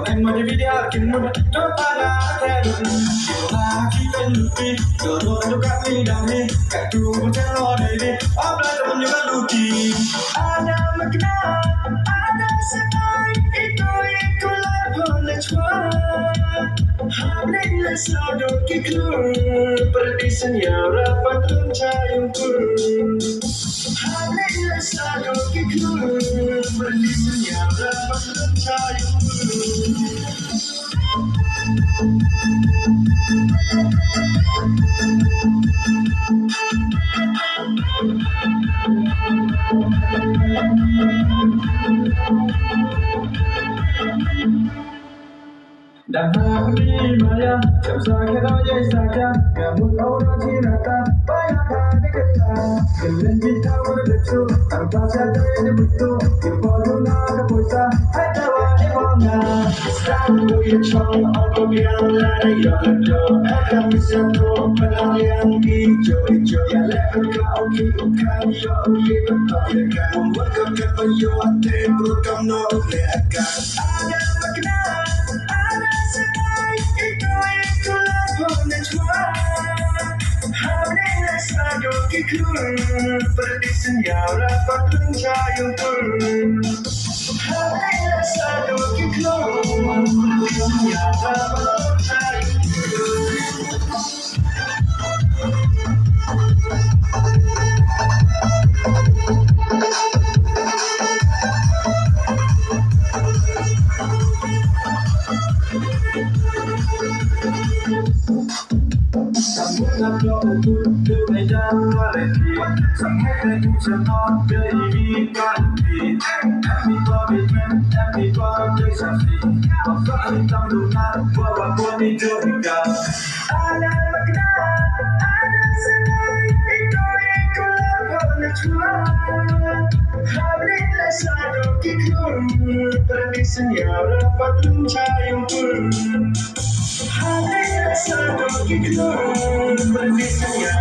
Cuma di video cuma pada terus lagi peluki Doro kami dami Kadu berjalan dari Abla pun juga luki Ada makna Ada sekai Ikulah pengecuali Hamilnya sadar kikur Perdisan ya rapat rencayung kur Hamilnya sadar kikur Perdisan ya rapat rencayung kur Dan hari maya, jam sakit aja saja, kamu orang cinta, banyak kali kita, kalian kita berdesu, tanpa sadar betul, kita nak kepuasa, ada wajib mana, sekarang kita cong, aku bilang lari yodo, akan bisa tuh yang hijau, yang lepas kau kiukan yo, kita tahu membuat kau kebayuan, terus kau nak lekas, ada makna. Perdisan ya rapat rencayung kur Hamilnya sadar kikur Perdisan ya rapat rencayung Sampai untuk meja lagi, sampai semua jadi ganti. Everybody saksi, masa hitam lunar, bawa bodi juga. Ada makna, ada sekali, ikulah pengecuali. Hamilnya sadar kikur, perdisan ya rapat rencayung kur. Hamilnya sadar kikur, perdisan ya